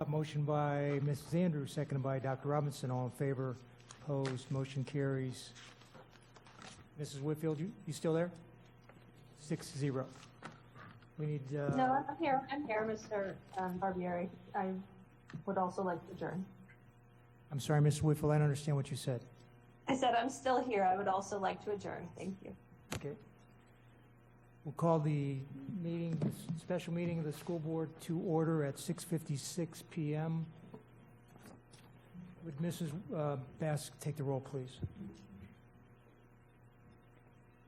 A motion by Mrs. Andrews, seconded by Dr. Robinson. All in favor? Opposed? Motion carries. Mrs. Whitfield, you still there? 6-0. We need... No, I'm here. I'm here, Mr. Barbieri. I would also like to adjourn. I'm sorry, Mrs. Whitfield, I don't understand what you said. I said I'm still here. I would also like to adjourn. Thank you. Okay. We'll call the meeting, the special meeting of the school board to order at 6:56 p.m. Would Mrs. Bass take the roll, please?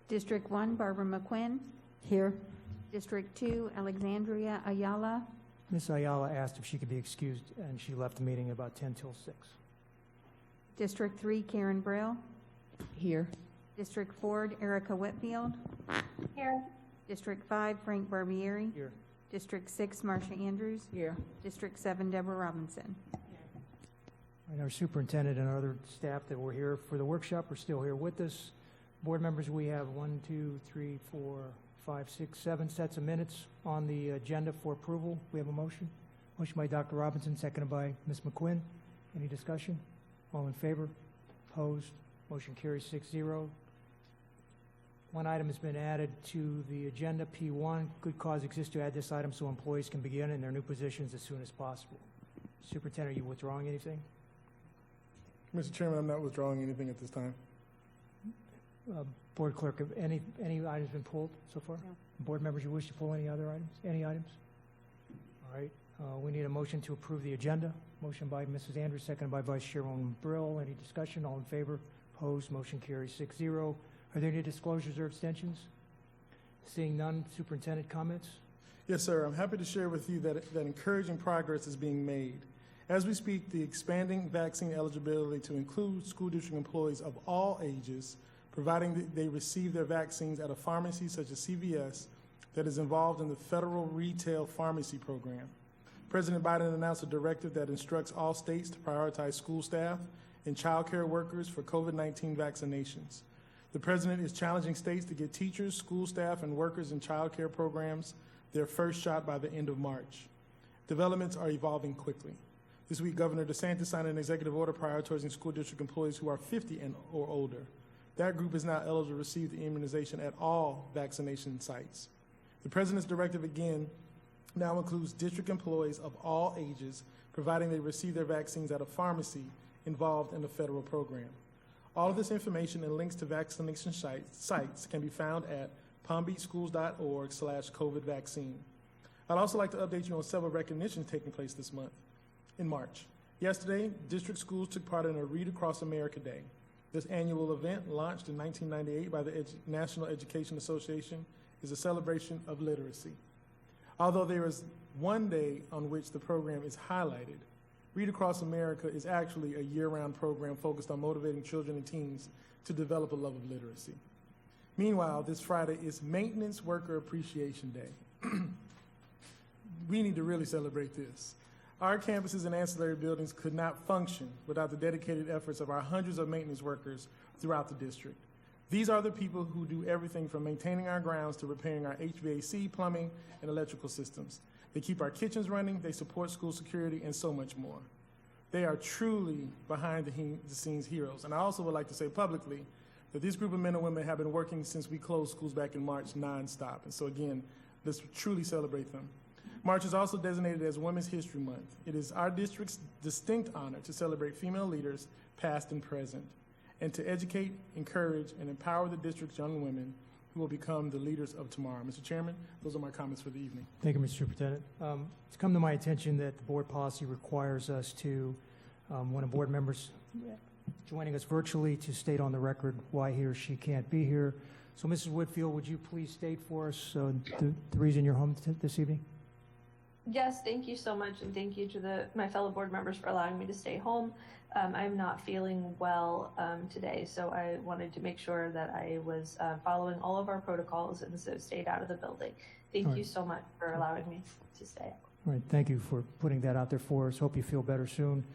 District 1, Barbara McQuinn. Here. District 2, Alexandria Ayala. Ms. Ayala asked if she could be excused, and she left the meeting about 10 till 6. District 3, Karen Brill. Here. District 4, Erica Whitfield. Here. District 5, Frank Barbieri. Here. District 6, Marcia Andrews. Here. District 7, Deborah Robinson. And our superintendent and other staff that were here for the workshop are still here with us. Board members, we have 1, 2, 3, 4, 5, 6, 7 sets of minutes on the agenda for approval. We have a motion. Motion by Dr. Robinson, seconded by Ms. McQuinn. Any discussion? All in favor? Opposed? Motion carries 6-0. One item has been added to the agenda, P1. Good cause exists to add this item so employees can begin in their new positions as soon as possible. Superintendent, are you withdrawing anything? Mr. Chairman, I'm not withdrawing anything at this time. Board Clerk, have any items been pulled so far? No. Board members, you wish to pull any other items? Any items? All right. We need a motion to approve the agenda. Motion by Mrs. Andrews, seconded by Vice Chairwoman Brill. Any discussion? All in favor? Opposed? Motion carries 6-0. Are there any disclosures or abstentions? Seeing none, Superintendent, comments? Yes, sir. I'm happy to share with you that encouraging progress is being made. As we speak, the expanding vaccine eligibility to include school district employees of all ages, providing that they receive their vaccines at a pharmacy such as CVS that is involved in the federal retail pharmacy program. President Biden announced a directive that instructs all states to prioritize school staff and child care workers for COVID-19 vaccinations. The president is challenging states to get teachers, school staff, and workers in child care programs their first shot by the end of March. Developments are evolving quickly. This week, Governor DeSantis signed an executive order prioritizing school district employees who are 50 or older. That group is now eligible to receive the immunization at all vaccination sites. The president's directive again now includes district employees of all ages, providing they receive their vaccines at a pharmacy involved in the federal program. All of this information and links to vaccination sites can be found at palmbeachschools.org/COVID vaccine. I'd also like to update you on several recognitions taking place this month. In March, yesterday, district schools took part in a Read Across America Day. This annual event, launched in 1998 by the National Education Association, is a celebration of literacy. Although there is one day on which the program is highlighted, Read Across America is actually a year-round program focused on motivating children and teens to develop a love of literacy. Meanwhile, this Friday is Maintenance Worker Appreciation Day. We need to really celebrate this. Our campuses and ancillary buildings could not function without the dedicated efforts of our hundreds of maintenance workers throughout the district. These are the people who do everything from maintaining our grounds to repairing our HVAC, plumbing, and electrical systems. They keep our kitchens running, they support school security, and so much more. They are truly behind-the-scenes heroes. And I also would like to say publicly that this group of men and women have been working since we closed schools back in March nonstop. And so again, let's truly celebrate them. March is also designated as Women's History Month. It is our district's distinct honor to celebrate female leaders, past and present, and to educate, encourage, and empower the district's young women who will become the leaders of tomorrow. Mr. Chairman, those are my comments for the evening. Thank you, Mr. Superintendent. It's come to my attention that the board policy requires us to, when a board member's joining us virtually, to state on the record why he or she can't be here. So, Mrs. Whitfield, would you please state for us the reason you're home this evening? Yes, thank you so much, and thank you to my fellow board members for allowing me to stay home. I'm not feeling well today, so I wanted to make sure that I was following all of our protocols and so stayed out of the building. Thank you so much for allowing me to stay. All right, thank you for putting that out there for us. Hope you feel better soon.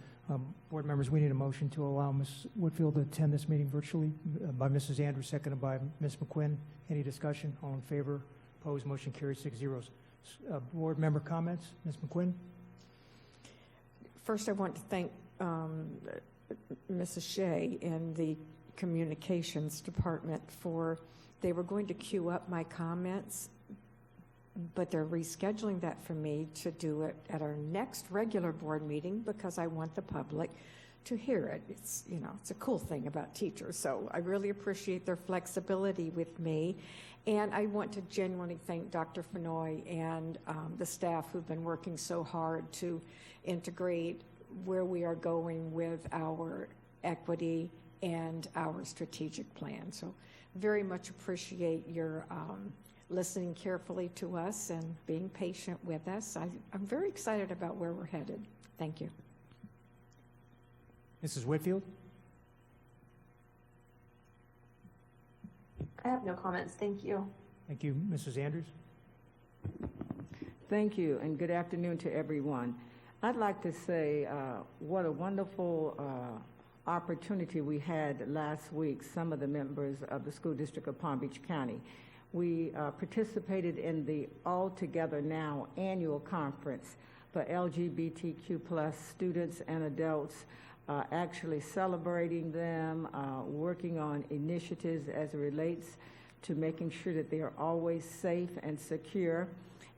Board members, we need a motion to allow Ms. Whitfield to attend this meeting virtually by Mrs. Andrews, seconded by Ms. McQuinn. Any discussion? All in favor? Opposed? Motion carries 6-0. Board member comments? Ms. McQuinn? First, I want to thank Mrs. Shea and the Communications Department they were going to queue up my comments, but they're rescheduling that for me to do it at our next regular board meeting because I want the public to hear it. It's a cool thing about teachers, so I really appreciate their flexibility with me. And I want to genuinely thank Dr. Fenoy and the staff who've been working so hard to integrate where we are going with our equity and our strategic plan. So very much appreciate your listening carefully to us and being patient with us. I'm very excited about where we're headed. Thank you. Mrs. Whitfield? I have no comments. Thank you. Thank you. Mrs. Andrews? Thank you, and good afternoon to everyone. I'd like to say what a wonderful opportunity we had last week, some of the members of the School District of Palm Beach County. We participated in the All Together Now annual conference for LGBTQ plus students and adults, actually celebrating them, working on initiatives as it relates to making sure that they are always safe and secure.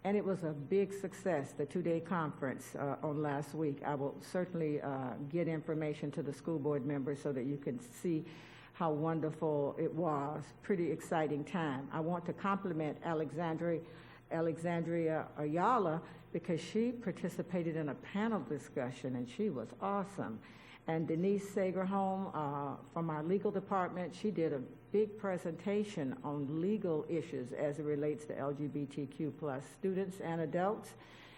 And it was a big success, the two-day conference on last week. I will certainly get information to the school board members so that you can see how wonderful it was. Pretty exciting time. I want to compliment Alexandria Ayala because she participated in a panel discussion and she was awesome. And Denise Sagerholm from our legal department, she did a big presentation on legal issues as it relates to LGBTQ plus students and adults.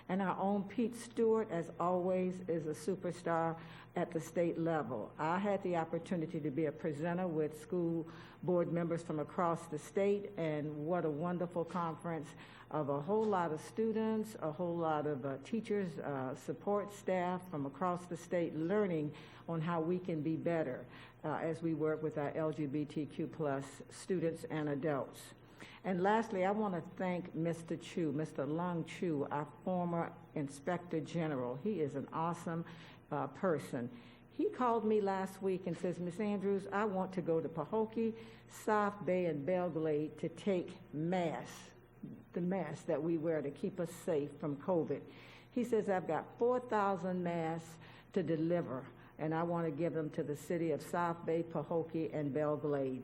And our own Pete Stewart, as always, is a superstar at the state level. I had the opportunity to be a presenter with school board members from across the state, and what a wonderful conference of a whole lot of students, a whole lot of teachers, support staff from across the state learning on how we can be better as we work with our LGBTQ plus students and adults. And lastly, I want to thank Mr. Chu, Mr. Lung Chu, our former Inspector General. He is an awesome person. He called me last week and says, Ms. Andrews, I want to go to Pahokee, South Bay, and Belglade to take the masks that we wear to keep us safe from COVID. He says, I've got 4,000 masks to deliver, and I want to give them to the city of South Bay, Pahokee, and Belglade.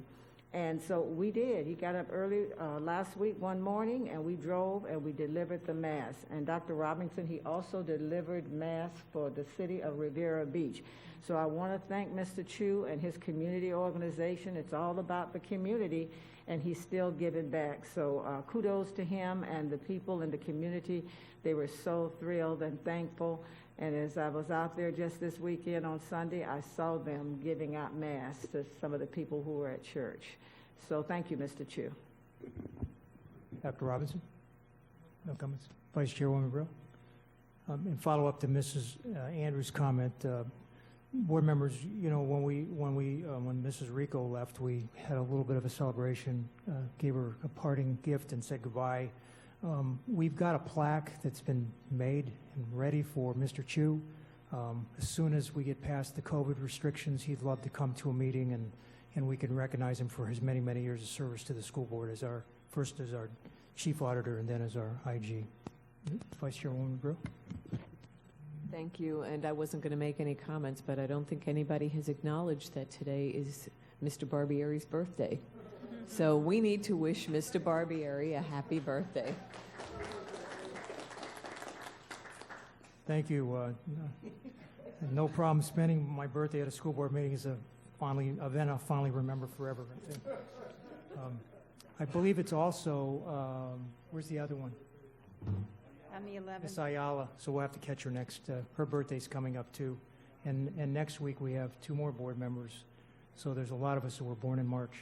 And so we did. He got up early last week one morning, and we drove and we delivered the masks. And Dr. Robinson, he also delivered masks for the city of Riviera Beach. So I want to thank Mr. Chu and his community organization. It's all about the community, and he's still giving back. So kudos to him and the people in the community. They were so thrilled and thankful. And as I was out there just this weekend on Sunday, I saw them giving out masks to some of the people who were at church. So thank you, Mr. Chu. Dr. Robinson? No comments. Vice Chairwoman Brill? In follow-up to Mrs. Andrews' comment, board members, when Mrs. Rico left, we had a little bit of a celebration, gave her a parting gift and said goodbye. We've got a plaque that's been made and ready for Mr. Chu. As soon as we get past the COVID restrictions, he'd love to come to a meeting and we can recognize him for his many, many years of service to the school board as our chief auditor and then as our IG. Vice Chairwoman Brill? Thank you, and I wasn't going to make any comments, but I don't think anybody has acknowledged that today is Mr. Barbieri's birthday. So we need to wish Mr. Barbieri a happy birthday. Thank you. No problem spending my birthday at a school board meeting is a event I'll fondly remember forever. I think. I believe it's also, where's the other one? On the 11th. Miss Ayala, so we'll have to catch her next. Her birthday's coming up too. And next week we have 2 more board members. So there's a lot of us who were born in March.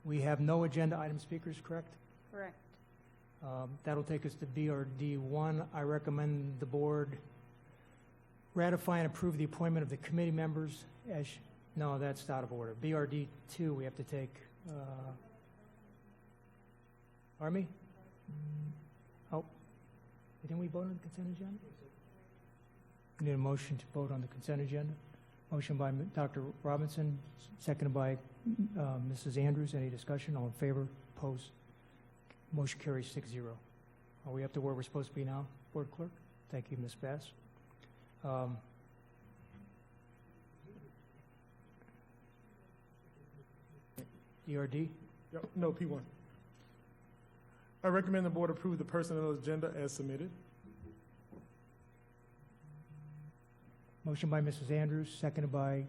We have no agenda item speakers, correct? Correct. That'll take us to BRD 1. I recommend the board ratify and approve the appointment of the committee members as, no, that's out of order. BRD 2, we have to take, pardon me? Oh, didn't we vote on the consent agenda? We need a motion to vote on the consent agenda. Motion by Dr. Robinson, seconded by Mrs. Andrews. Any discussion? All in favor? Opposed? Motion carries 6-0. Are we up to where we're supposed to be now, Board Clerk? Thank you, Ms. Bass. ERD? Yep, no, P1. I recommend the board approve the personnel agenda as submitted. Motion by Mrs. Andrews, seconded by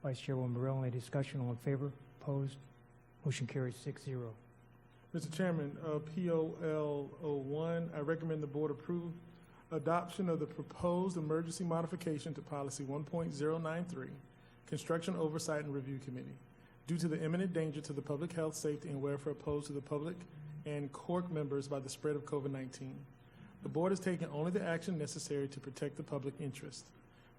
Vice Chairwoman Burrell. Any discussion? All in favor? Opposed? Motion carries 6-0. Mr. Chairman, POL 01, I recommend the board approve adoption of the proposed emergency modification to policy 1.093, Construction Oversight and Review Committee. Due to the imminent danger to the public health, safety, and welfare posed to the public and CORC members by the spread of COVID-19. The board has taken only the action necessary to protect the public interest.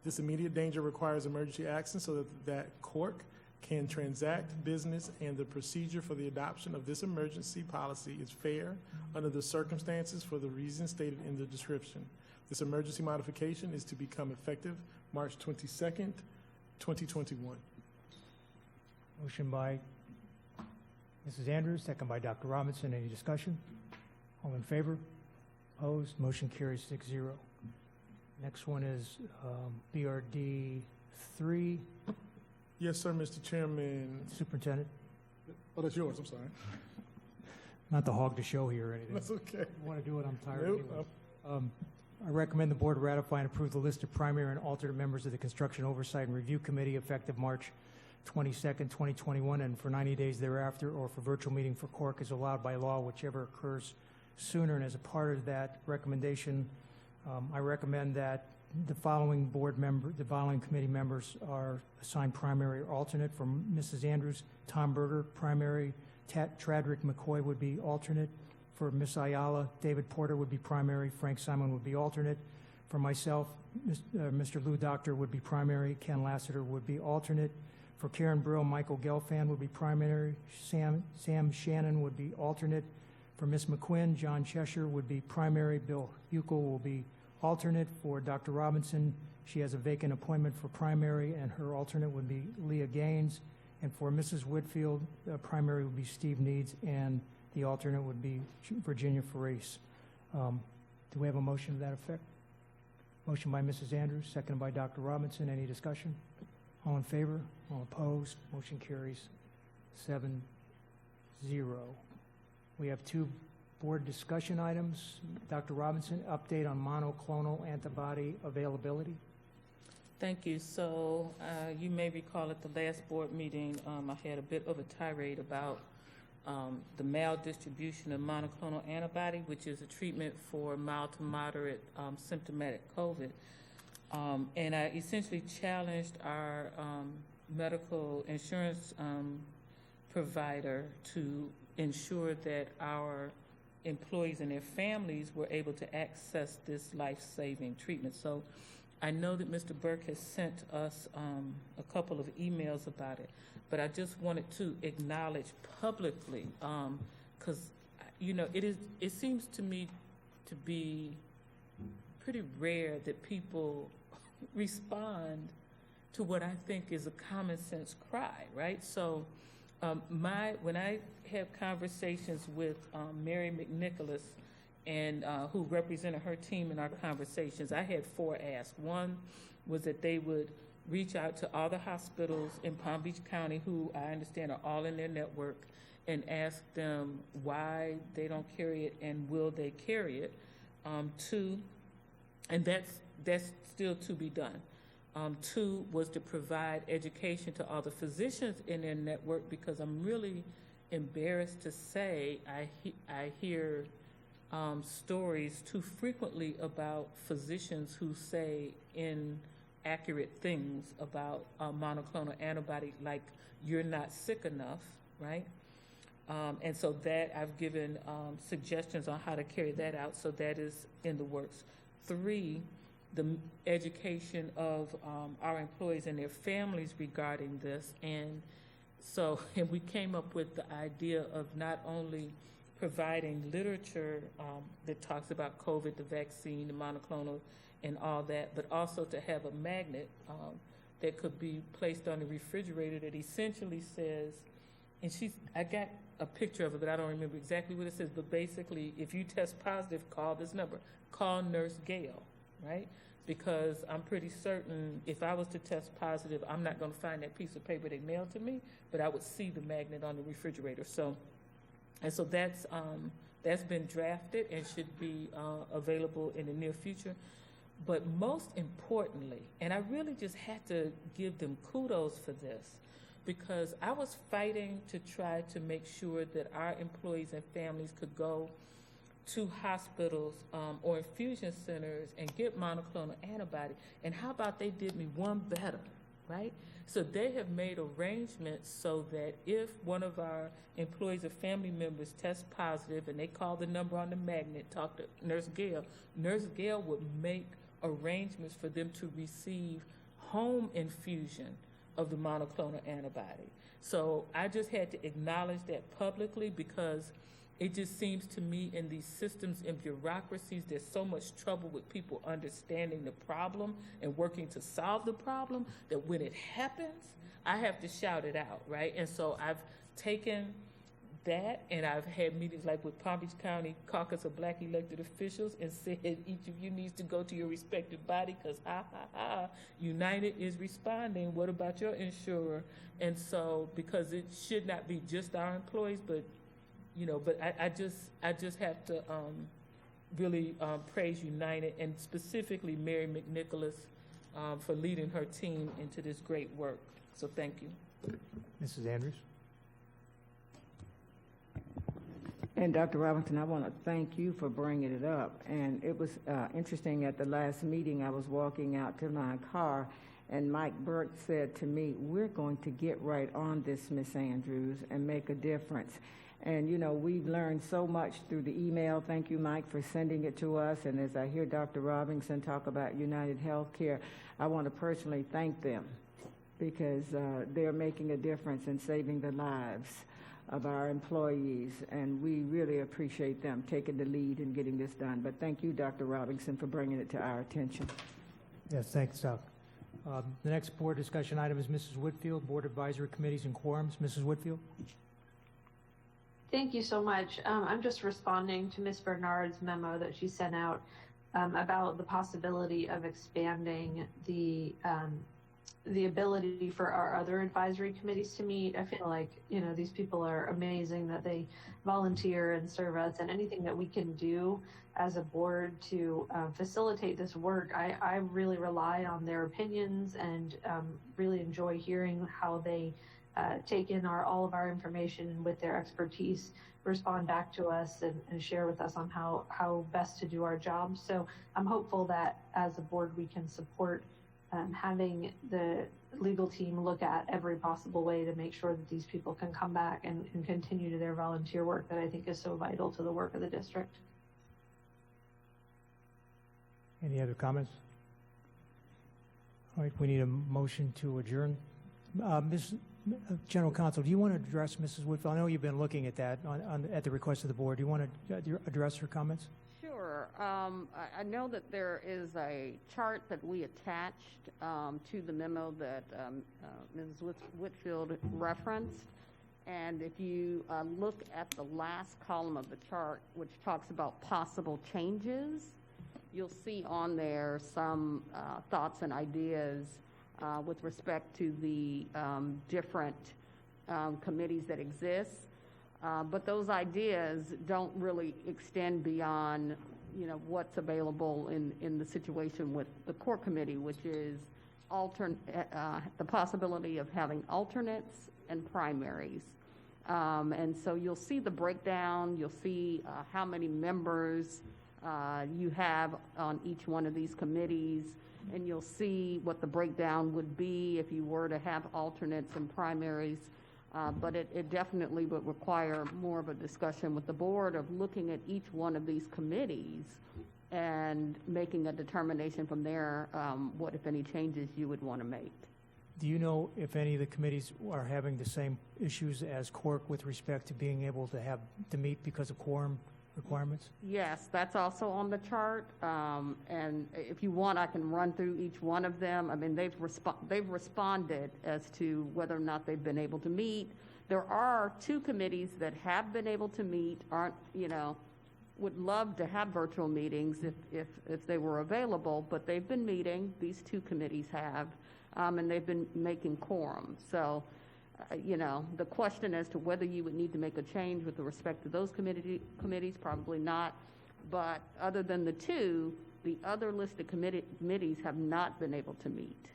This immediate danger requires emergency action so that CORC can transact business, and the procedure for the adoption of this emergency policy is fair under the circumstances for the reasons stated in the description. This emergency modification is to become effective March 22nd, 2021. Motion by Mrs. Andrews, second by Dr. Robinson. Any discussion? All in favor? Opposed? Motion carries 6-0. Next one is BRD 3. Yes, sir, Mr. Chairman. Superintendent. Oh, that's yours, I'm sorry. Not to hog the show here or anything. That's okay. I want to do it, I'm tired Nope. anyway. I recommend the board ratify and approve the list of primary and alternate members of the Construction Oversight and Review Committee effective March 22nd, 2021, and for 90 days thereafter, or for virtual meeting for CORC is allowed by law, whichever occurs sooner. And as a part of that recommendation, I recommend that the following committee members are assigned primary or alternate. For Mrs. Andrews, Tom Berger, primary. Tradrick McCoy would be alternate. For Ms. Ayala, David Porter would be primary. Frank Simon would be alternate. For myself, Mr. Lou Doctor would be primary. Ken Lassiter would be alternate. For Karen Brill, Michael Gelfand would be primary. Sam Shannon would be alternate. For Ms. McQuinn, John Cheshire would be primary. Bill Huckel will be alternate. For Dr. Robinson, she has a vacant appointment for primary, and her alternate would be Leah Gaines. And for Mrs. Whitfield, primary would be Steve Needs, and the alternate would be Virginia Farice. Do we have a motion to that effect? Motion by Mrs. Andrews, seconded by Dr. Robinson. Any discussion? All in favor? All opposed? Motion carries 7-0. We have two board discussion items. Dr. Robinson, update on monoclonal antibody availability. Thank you. So you may recall at the last board meeting, I had a bit of a tirade about the maldistribution of monoclonal antibody, which is a treatment for mild to moderate symptomatic COVID. And I essentially challenged our medical insurance provider to ensure that our employees and their families were able to access this life-saving treatment. So I know that Mr. Burke has sent us a couple of emails about it, but I just wanted to acknowledge publicly, because it seems to me to be pretty rare that people respond to what I think is a common sense cry, right? So when I have conversations with Mary McNicholas, and who represented her team in our conversations, I had 4 asks. One was that they would reach out to all the hospitals in Palm Beach County, who I understand are all in their network, and ask them why they don't carry it and will they carry it. 2, and that's still to be done. 2 was to provide education to all the physicians in their network, because I'm really embarrassed to say I hear stories too frequently about physicians who say inaccurate things about monoclonal antibody, like you're not sick enough, right? And so that I've given suggestions on how to carry that out, so that is in the works. 3, the education of our employees and their families regarding this. And we came up with the idea of not only providing literature that talks about COVID, the vaccine, the monoclonal, and all that, but also to have a magnet that could be placed on the refrigerator that essentially says, and I got a picture of it, but I don't remember exactly what it says, but basically, if you test positive, call this number. Call Nurse Gail, right? Because I'm pretty certain if I was to test positive, I'm not going to find that piece of paper they mailed to me, but I would see the magnet on the refrigerator. So that's been drafted and should be available in the near future. But most importantly, and I really just had to give them kudos for this, because I was fighting to try to make sure that our employees and families could go to hospitals or infusion centers and get monoclonal antibody. And how about they did me one better, right? So they have made arrangements so that if one of our employees or family members test positive and they call the number on the magnet, talk to Nurse Gail would make arrangements for them to receive home infusion of the monoclonal antibody. So I just had to acknowledge that publicly, because it just seems to me in these systems and bureaucracies, there's so much trouble with people understanding the problem and working to solve the problem that when it happens, I have to shout it out, right? And so I've taken that, and I've had meetings like with Palm Beach County Caucus of Black Elected Officials and said each of you needs to go to your respective body because United is responding. What about your insurer? And so, because it should not be just our employees, but I just have to really praise United, and specifically Mary McNicholas for leading her team into this great work. So thank you. Mrs. Andrews? And Dr. Robinson, I want to thank you for bringing it up. And it was interesting, at the last meeting, I was walking out to my car, and Mike Burke said to me, "We're going to get right on this, Miss Andrews, and make a difference." And, we've learned so much through the email. Thank you, Mike, for sending it to us. And as I hear Dr. Robinson talk about United Healthcare, I want to personally thank them, because they're making a difference in saving the lives of our employees, and we really appreciate them taking the lead in getting this done. But thank you, Dr. Robinson, for bringing it to our attention. Yes, thanks, Doc. The next board discussion item is Mrs. Whitfield, Board Advisory Committees and Quorums. Mrs. Whitfield? Thank you so much. I'm just responding to Ms. Bernard's memo that she sent out about the possibility of expanding the ability for our other advisory committees to meet. I feel like, these people are amazing that they volunteer and serve us, and anything that we can do as a board to facilitate this work, I really rely on their opinions and really enjoy hearing how they take in all of our information, and with their expertise respond back to us and share with us on how best to do our job. So I'm hopeful that as a board we can support having the legal team look at every possible way to make sure that these people can come back and continue to their volunteer work that I think is so vital to the work of the district. Any other comments? All right, we need a motion to adjourn. Ms. General Counsel, do you want to address Mrs. Whitfield? I know you've been looking at that at the request of the board. Do you want to address her comments? Sure. I know that there is a chart that we attached to the memo that Mrs. Whitfield referenced. And if you look at the last column of the chart, which talks about possible changes, you'll see on there some thoughts and ideas with respect to the different committees that exist. But those ideas don't really extend beyond, what's available in the situation with the core committee, which is the possibility of having alternates and primaries. And so you'll see the breakdown, you'll see how many members you have on each one of these committees, and you'll see what the breakdown would be if you were to have alternates and primaries. But it definitely would require more of a discussion with the board of looking at each one of these committees and making a determination from there what, if any, changes you would want to make. Do you know if any of the committees are having the same issues as Cork with respect to being able to meet because of quorum requirements? Yes, that's also on the chart. And if you want, I can run through each one of them. I mean, they've responded as to whether or not they've been able to meet. There are 2 committees that have been able to meet, would love to have virtual meetings if they were available, but they've been meeting. These 2 committees have, and they've been making quorum. So, the question as to whether you would need to make a change with respect to those committees, probably not. But other than the 2, the other listed committees have not been able to meet.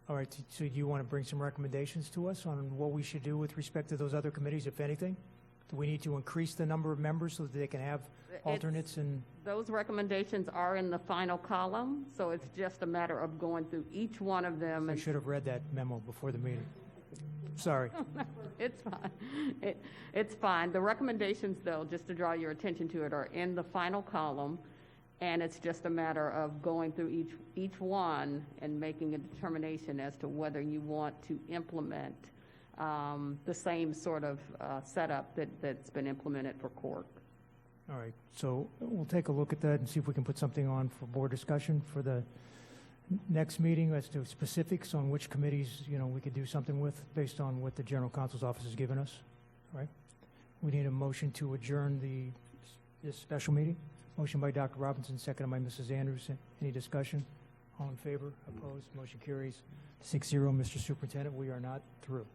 All right, so do you want to bring some recommendations to us on what we should do with respect to those other committees, if anything? Do we need to increase the number of members so that they can have alternates? And those recommendations are in the final column, so it's just a matter of going through each one of them. I should have read that memo before the meeting. Sorry. It's fine. It's fine. The recommendations, though, just to draw your attention to it, are in the final column, and it's just a matter of going through each one and making a determination as to whether you want to implement the same sort of setup that's been implemented for Cork. All right, so we'll take a look at that and see if we can put something on for board discussion for the next meeting as to specifics on which committees, we could do something with based on what the General Counsel's Office has given us. All right, we need a motion to adjourn this special meeting. Motion by Dr. Robinson, seconded by Mrs. Andrews. Any discussion? All in favor? Opposed? Motion carries 6-0. Mr. Superintendent, we are not through.